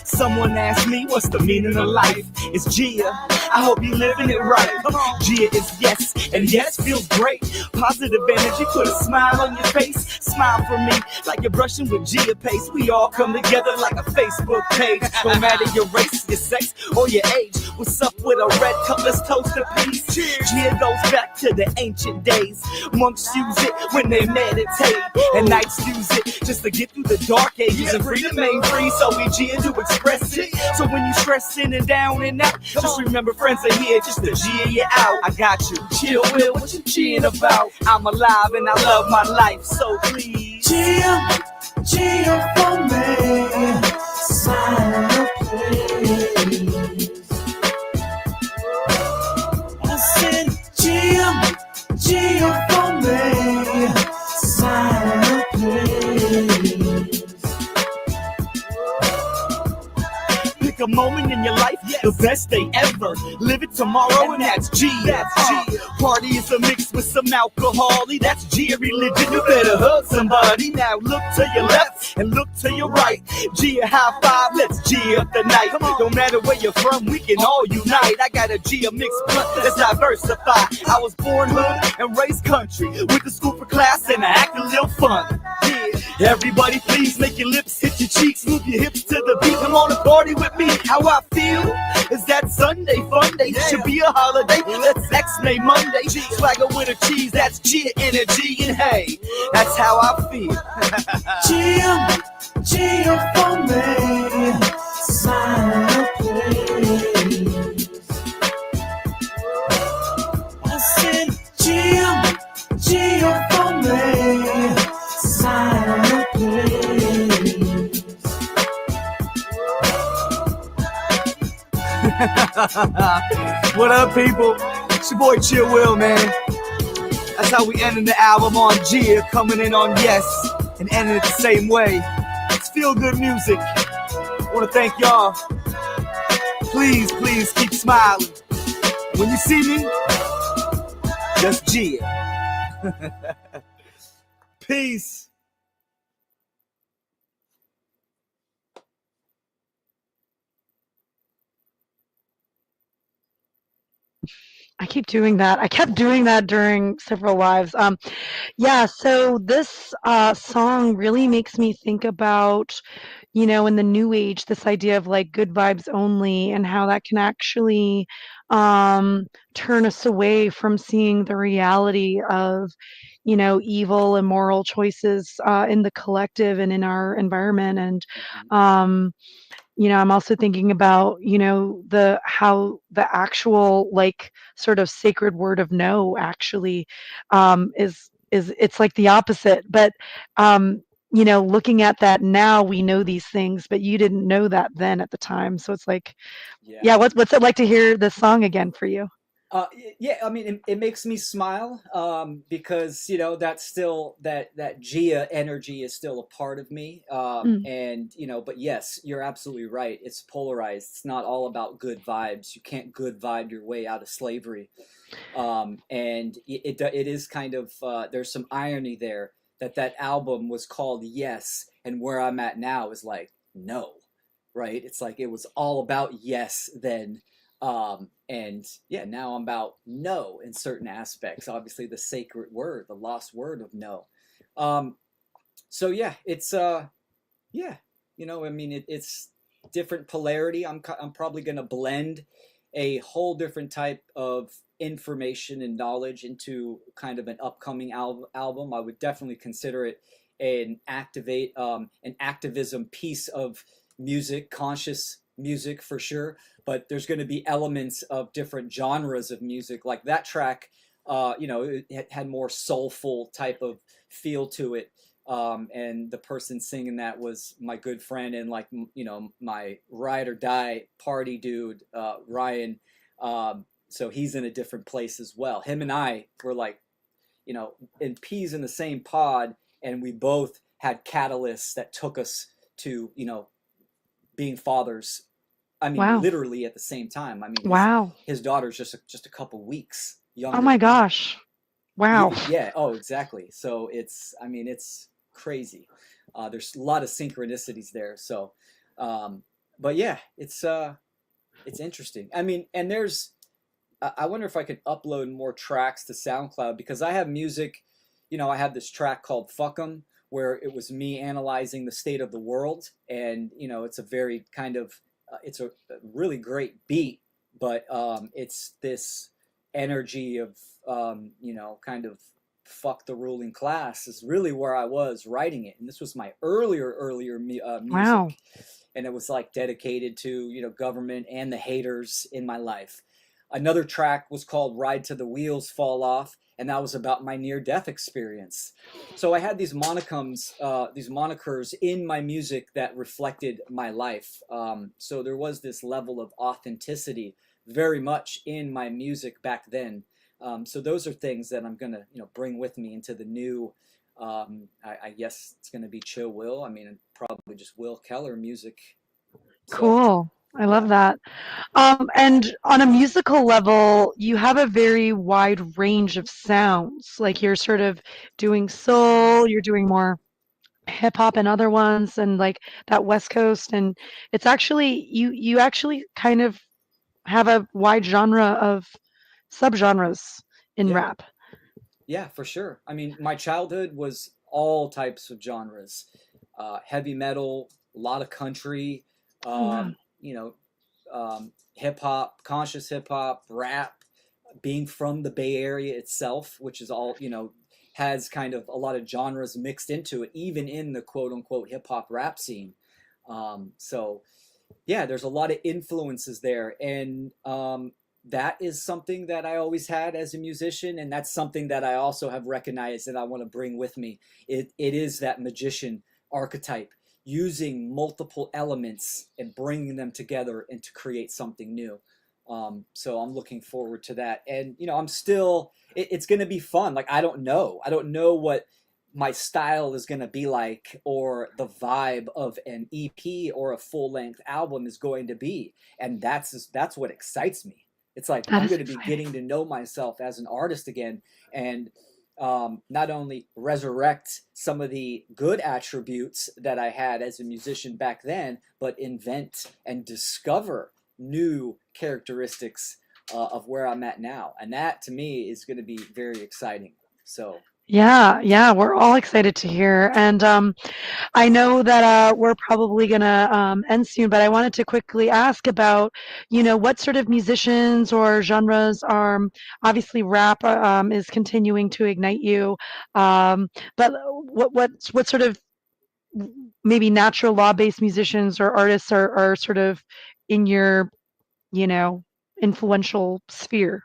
Someone asked me what's the meaning of life. It's Gia. I hope you living it right. Gia is yes, and yes feels great. Positive energy, put a smile on your face. Smile for me, like you're brushing with Gia paste. We all come together like a Facebook page. No matter your race, your sex, or your age. What's up with a red cup? Let's toast to peace. Gia goes back to the ancient days. Monks use it when they meditate, and knights use it just to get through the dark ages and free to remain free. So we Gia to express it. So when you stressing and down and out, just remember friends are here just to Gia you out. I got you. Chill, Will, what you cheering about? I'm alive and I love my life, so please Gia, Gia for me, smile please. I said Gia, Gia for me, smile please. Pick a moment in your life, the best day ever. Live it tomorrow, and that's G. Party is a mix with some alcohol. That's G religion. You better hug somebody. Now look to your left and look to your right. G a high five, let's G up the night. No matter where you're from, we can all unite. I got a G a mixed blunt, let's diversify. I was born hood and raised country. Went to school for class and I act a little fun. Everybody please make your lips hit your cheeks, move your hips to the beat. Come on and party with me. How I feel is that Sunday fun day should be a holiday. Let's X-May Monday. Swagger with a cheese, that's Gia energy. And hey, that's how I feel. Gia, Gia for me, smile please. I said Gia, Gia for me, smile please. What up, people? It's your boy Chill Will, man. That's how we ending the album on Gia, coming in on Yes, and ending it the same way. It's feel good music. I want to thank y'all. Please, please keep smiling. When you see me, just Gia. Peace. I keep doing that. I kept doing that during several lives. Yeah, so this song really makes me think about, you know, in the new age, this idea of like good vibes only and how that can actually turn us away from seeing the reality of, you know, evil, immoral choices in the collective and in our environment. And I'm also thinking about, the how the actual like sort of sacred word of no actually is it's like the opposite. But looking at that now, we know these things, but you didn't know that then at the time. So it's like, Yeah. yeah, what's it like to hear this song again for you? Yeah, I mean, it makes me smile because that's still that Gia energy is still a part of me, Mm, and but yes, you're absolutely right. It's polarized. It's not all about good vibes. You can't good vibe your way out of slavery, and it is kind of there's some irony there that album was called Yes, and where I'm at now is like no, right? It's like it was all about yes then, and yeah, now I'm about no in certain aspects. Obviously, the sacred word, the lost word of no. Um, so yeah, it's yeah, I mean, it's different polarity. I'm probably going to blend a whole different type of information and knowledge into kind of an upcoming album. I would definitely consider it an activism piece of music, conscious music for sure. But there's going to be elements of different genres of music, like that track. It had more soulful type of feel to it, and the person singing that was my good friend and like my ride or die party dude, Ryan. So he's in a different place as well. Him and I were like in peas in the same pod, and we both had catalysts that took us to being fathers. I mean, wow. literally at the same time. I mean, Wow. his daughter's just a couple weeks Oh younger my than me. gosh. Wow. Yeah. Oh, exactly. So I mean, it's crazy. There's a lot of synchronicities there. So, um, but yeah, it's interesting. I mean, and I wonder if I could upload more tracks to SoundCloud because I have music. I have this track called "Fuck 'Em" where it was me analyzing the state of the world, and it's a very kind of it's a really great beat, but it's this energy of kind of fuck the ruling class is really where I was writing it, and this was my earlier Wow. music, and it was like dedicated to government and the haters in my life. Another track was called "Ride to the Wheels Fall Off," and that was about my near-death experience. So I had these monikers in my music that reflected my life. So there was this level of authenticity very much in my music back then. So those are things that I'm gonna bring with me into the new. I guess it's gonna be Chill Will. I mean, probably just Will Keller music. So Cool. I love yeah, that. And on a musical level, you have a very wide range of sounds. Like you're sort of doing soul, you're doing more hip hop and other ones, and like that West Coast. And it's actually you actually kind of have a wide genre of subgenres in yeah, rap. yeah, for sure. I mean, my childhood was all types of genres, heavy metal, a lot of country, Oh wow. you know, hip hop, conscious hip hop, rap. Being from the Bay Area itself, which is all has kind of a lot of genres mixed into it, even in the quote unquote hip hop rap scene. So yeah, there's a lot of influences there, and that is something that I always had as a musician, and that's something that I also have recognized that I want to bring with me. It is that magician archetype, using multiple elements and bringing them together and to create something new. So I'm looking forward to that, and I'm still. It's going to be fun. Like I don't know what my style is going to be like or the vibe of an EP or a full-length album is going to be, and that's what excites me. It's like That I'm is going to be exciting. getting to know myself as an artist again, and not only resurrect some of the good attributes that I had as a musician back then, but invent and discover new characteristics of where I'm at now, and that to me is going to be very exciting. So Yeah, yeah, we're all excited to hear. And I know that we're probably going to end soon, but I wanted to quickly ask about, what sort of musicians or genres are obviously rap is continuing to ignite you. But what sort of maybe natural law-based musicians or artists are sort of in your, you know, influential sphere?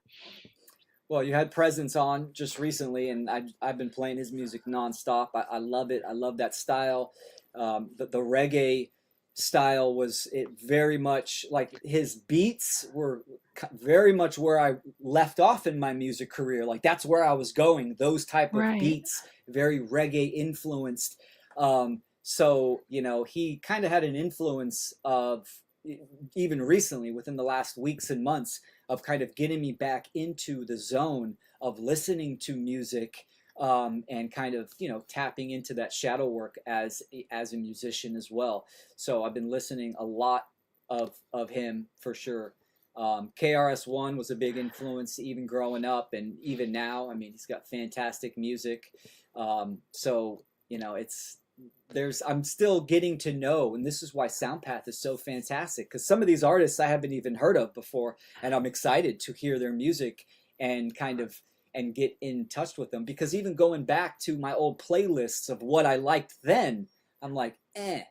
Well, you had Presence on just recently, and I've been playing his music nonstop. I love it. I love that style. The reggae style was it very much like his beats were very much where I left off in my music career. Like that's where I was going. Those type of Right. beats, very reggae influenced. So you know, he kind of had an influence of even recently within the last weeks and months of kind of getting me back into the zone of listening to music, and kind of tapping into that shadow work as a musician as well. So I've been listening a lot of him for sure. KRS-One was a big influence even growing up and even now. I mean, he's got fantastic music. So it's there's I'm still getting to know, and this is why Soundpath is so fantastic, because some of these artists I haven't even heard of before, and I'm excited to hear their music and kind of and get in touch with them. Because even going back to my old playlists of what I liked then, I'm like, Right.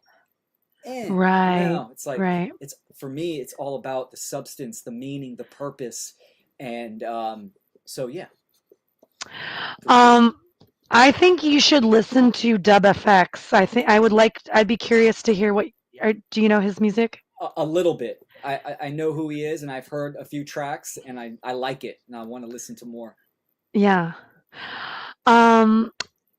it's like Right. it's for me, it's all about the substance, the meaning, the purpose, and so yeah, for sure. Um, I think you should listen to Dub FX. I'd be curious to hear do you know his music? A little bit. I know who he is, and I've heard a few tracks, and I like it, and I want to listen to more. Yeah. Um,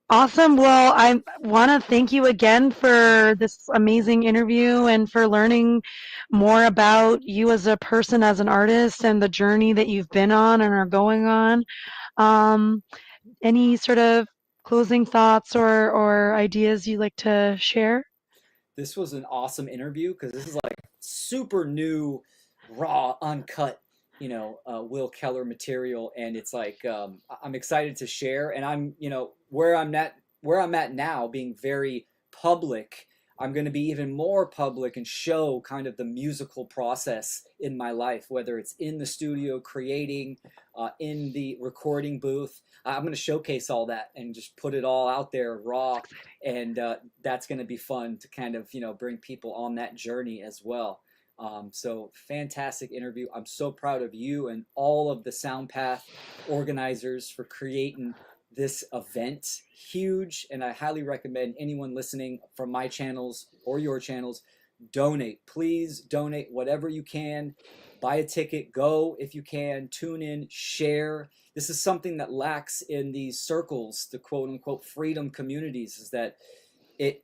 awesome. Well, I want to thank you again for this amazing interview and for learning more about you as a person, as an artist, and the journey that you've been on and are going on. Um, any sort of closing thoughts or ideas you'd like to share? This was an awesome interview because this is like super new, raw, uncut, Will Keller material, and it's like I'm excited to share, and I'm where I'm at now, being very public. I'm going to be even more public and show kind of the musical process in my life, whether it's in the studio creating, in the recording booth. I'm going to showcase all that and just put it all out there raw, and that's going to be fun to kind of bring people on that journey as well. So fantastic interview. I'm so proud of you and all of the Soundpath organizers for creating this event. Huge, and I highly recommend anyone listening from my channels or your channels, donate. Please donate whatever you can. Buy a ticket, go if you can, tune in, share. This is something that lacks in these circles, the quote unquote freedom communities, is that it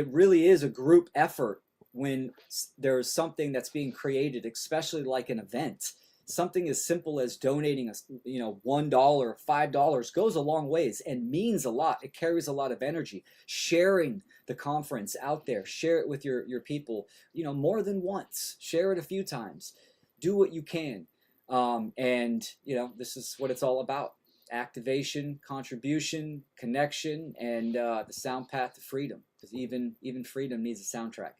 really is a group effort when there's something that's being created, especially like an event. Something as simple as donating $1, $5 goes a long ways and means a lot. It carries a lot of energy. Sharing the conference out there, share it with your people, more than once. Share it a few times. Do what you can, and this is what it's all about: activation, contribution, connection, and the sound path to freedom. Because even freedom needs a soundtrack.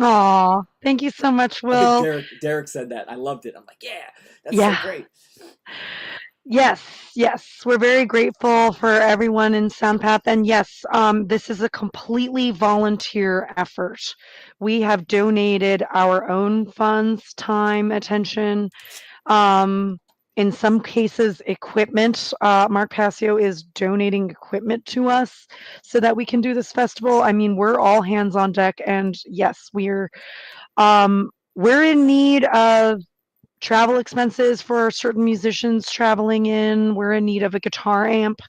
Aw, thank you so much, I think Will. Derek said that. I loved it. I'm like, yeah, that's so Yeah. great. Yes, yes. We're very grateful for everyone in SoundPath. And yes, this is a completely volunteer effort. We have donated our own funds, time, attention, um, in some cases, equipment. Mark Passio is donating equipment to us so that we can do this festival. I mean, we're all hands on deck. And yes, we're in need of travel expenses for certain musicians traveling in. We're in need of a guitar amp,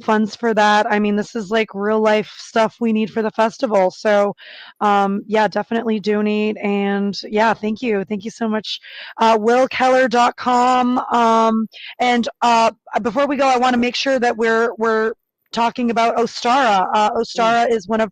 funds for that. I mean, this is like real life stuff we need for the festival. So, yeah, definitely donate. And yeah, thank you. Thank you so much. WillKeller.com. And before we go, I want to make sure that we're talking about Ostara. Mm. Ostara is one of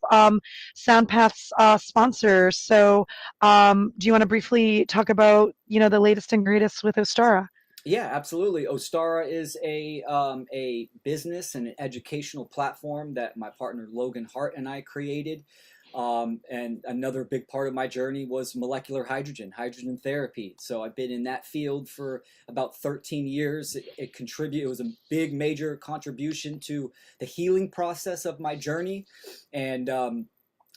SoundPath's sponsors. So, do you want to briefly talk about the latest and greatest with Ostara? Yeah, absolutely. Ostara is a business and an educational platform that my partner Logan Hart and I created. And another big part of my journey was molecular hydrogen therapy. So I've been in that field for about 13 years. It was a big, major contribution to the healing process of my journey, and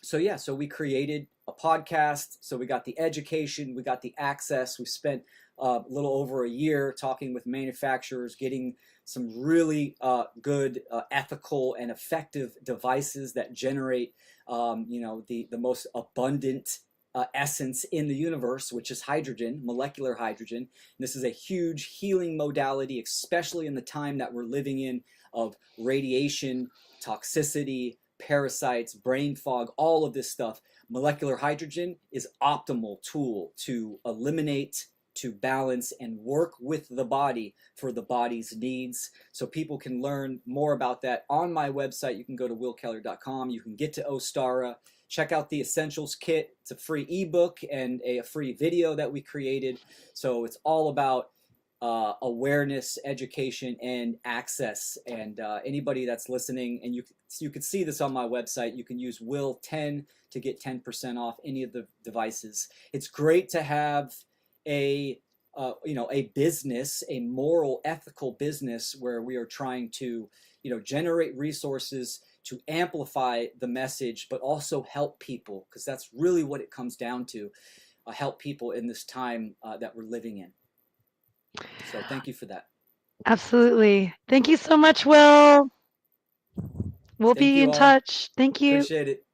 so yeah, so we created a podcast. So we got the education, we got the access. We spent a little over a year talking with manufacturers, getting some really good, ethical, and effective devices that generate, the most abundant essence in the universe, which is hydrogen, molecular hydrogen. And this is a huge healing modality, especially in the time that we're living in of radiation, toxicity, parasites, brain fog, all of this stuff. Molecular hydrogen is optimal tool to eliminate, to balance, and work with the body for the body's needs. So people can learn more about that on my website. You can go to willkeller.com. You can get to Ostara. Check out the Essentials Kit. It's a free ebook and a free video that we created. So it's all about awareness, education, and access. And anybody that's listening, and you can see this on my website, you can use Will10 to get 10% off any of the devices. It's great to have a a business, a moral, ethical business where we are trying to generate resources to amplify the message, but also help people, because that's really what it comes down to. Help people in this time that we're living in. So thank you for that. Absolutely. Thank you so much, Will. We'll Thank be you in all. touch. Thank you. Appreciate it.